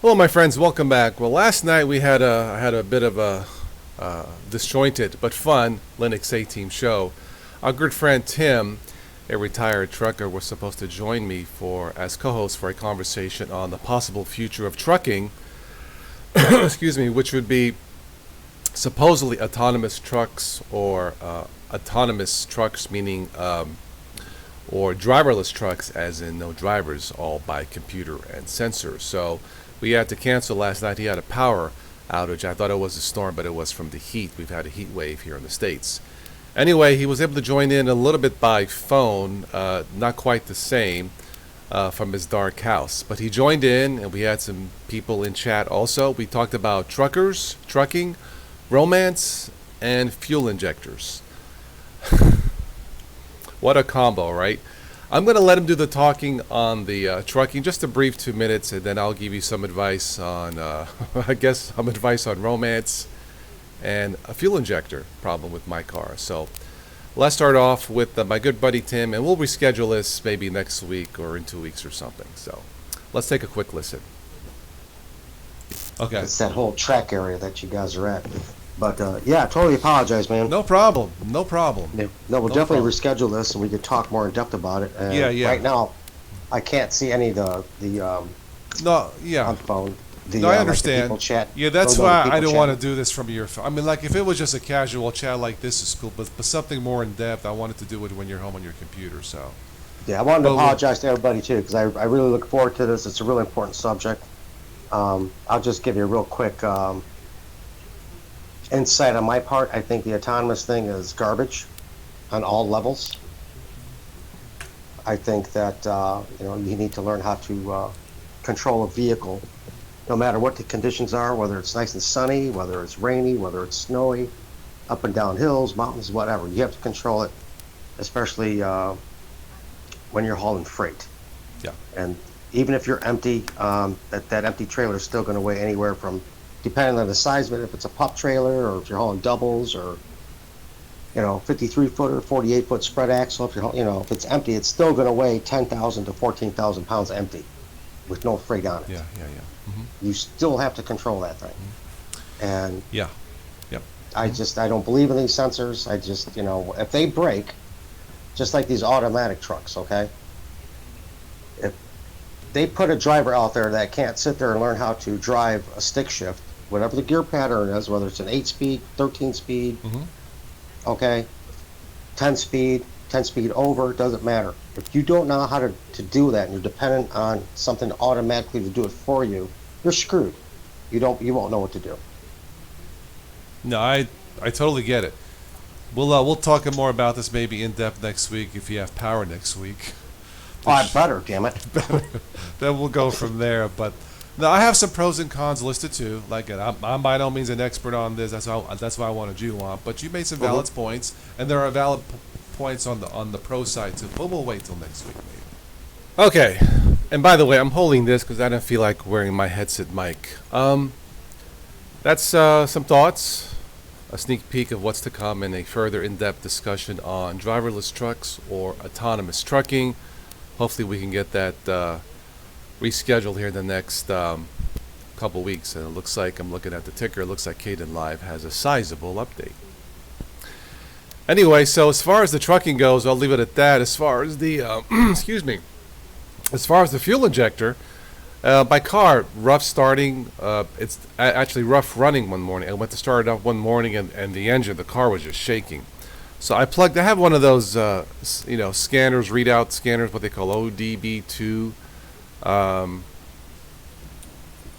Hello, my friends. Welcome back. Well, last night I had a bit of a disjointed but fun linuxateam show. Our good friend Tim, a retired trucker, was supposed to join me for as co-host for a conversation on the possible future of trucking. Excuse me, which would be supposedly autonomous trucks or autonomous trucks, meaning or driverless trucks, as in no drivers, all by computer and sensors. So we had to cancel last night. He had a power outage. I thought it was a storm, but it was from the heat. We've had a heat wave here in the States. Anyway, he was able to join in a little bit by phone, not quite the same from his dark house. But he joined in, and we had some people in chat also. We talked about truckers, trucking, romance, and fuel injectors. What a combo, right? I'm going to let him do the talking on the trucking, just a brief 2 minutes, and then I'll give you some advice on, I guess, some advice on romance and a fuel injector problem with my car. So let's start off with my good buddy Tim, and we'll reschedule this maybe next week or in 2 weeks or something. So let's take a quick listen. Okay. It's that whole track area that you guys are at. But yeah, I totally apologize, man. No problem. No problem. Yeah. No, we'll definitely reschedule this, and we could talk more in depth about it. And Yeah. Right now, I can't see any of the No, yeah. on phone. The, No, I like the understand. people chat. Yeah, that's Those why other I people don't chat. want to do this from your phone. I mean, like, if it was just a casual chat like this is cool, but something more in depth, I wanted to do it when you're home on your computer, so. Yeah, I wanted to But apologize to everybody too, because I really look forward to this. It's a really important subject. I'll just give you a real quick insight on my part. I think the autonomous thing is garbage on all levels. I think that you need to learn how to control a vehicle, no matter what the conditions are, whether it's nice and sunny, whether it's rainy, whether it's snowy, up and down hills, mountains, whatever. You have to control it, especially when you're hauling freight. Yeah. And even if you're empty, that empty trailer is still going to weigh anywhere from, depending on the size of it, if it's a pup trailer or if you're hauling doubles or 53 footer, 48 foot spread axle. If if it's empty, it's still going to weigh 10,000 to 14,000 pounds empty, with no freight on it. Yeah. You still have to control that thing. And Yeah. Yep. I don't believe in these sensors. I just, if they break, just like these automatic trucks, okay? If they put a driver out there that can't sit there and learn how to drive a stick shift, whatever the gear pattern is, whether it's an 8-speed, 13-speed, okay, 10-speed, 10-speed over, doesn't matter. If you don't know how to do that and you're dependent on something automatically to do it for you, you're screwed. You won't know what to do. No, I totally get it. We'll talk more about this maybe in depth next week if you have power next week. Oh, I better, damn it. Then we'll go from there. But no, I have some pros and cons listed too. Like I'm by no means an expert on this. That's why I wanted you on. But you made some valid points, and there are valid points on the pro side too. But we'll wait till next week maybe. Okay. And by the way, I'm holding this because I don't feel like wearing my headset mic. That's some thoughts, a sneak peek of what's to come, and a further in-depth discussion on driverless trucks or autonomous trucking. Hopefully we can get that rescheduled here in the next couple weeks. And it looks like, I'm looking at the ticker, it looks like Caden Live has a sizable update. Anyway, so as far as the trucking goes, I'll leave it at that. As far as the, excuse me, as far as the fuel injector, my car, rough starting, it's actually rough running one morning. I went to start it up one morning and the engine, the car was just shaking. So I have one of those, scanners, readout scanners, what they call ODB2.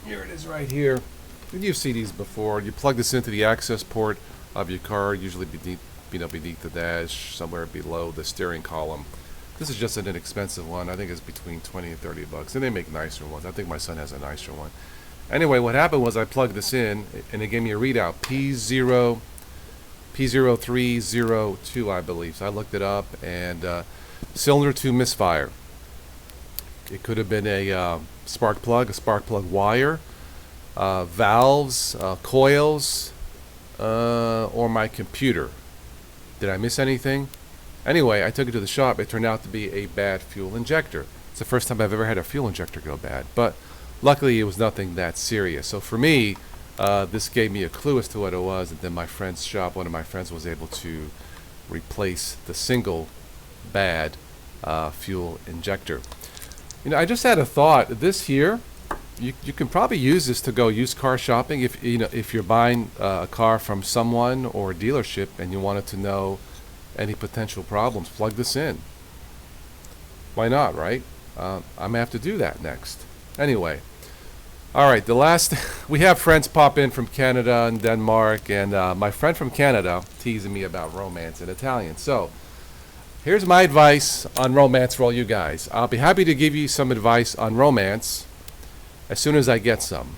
Here it is right here. You've seen these before. You plug this into the access port of your car, usually beneath the dash, somewhere below the steering column. This is just an inexpensive one. I think it's between 20 and 30 bucks. And they make nicer ones. I think my son has a nicer one. Anyway, what happened was I plugged this in, and it gave me a readout, P0302, I believe. So I looked it up, and cylinder 2 misfire. It could have been a spark plug wire, valves, coils, or my computer. Did I miss anything? Anyway, I took it to the shop. It turned out to be a bad fuel injector. It's the first time I've ever had a fuel injector go bad. But Luckily, it was nothing that serious. So for me, this gave me a clue as to what it was, and then my friend's shop, one of my friends was able to replace the single bad fuel injector. I just had a thought. This here, you can probably use this to go used car shopping if you're buying a car from someone or a dealership and you wanted to know any potential problems. Plug this in. Why not, right? I'm gonna have to do that next. Anyway, all right. The last we have friends pop in from Canada and Denmark, and my friend from Canada teasing me about romance in Italian. So here's my advice on romance for all you guys. I'll be happy to give you some advice on romance as soon as I get some.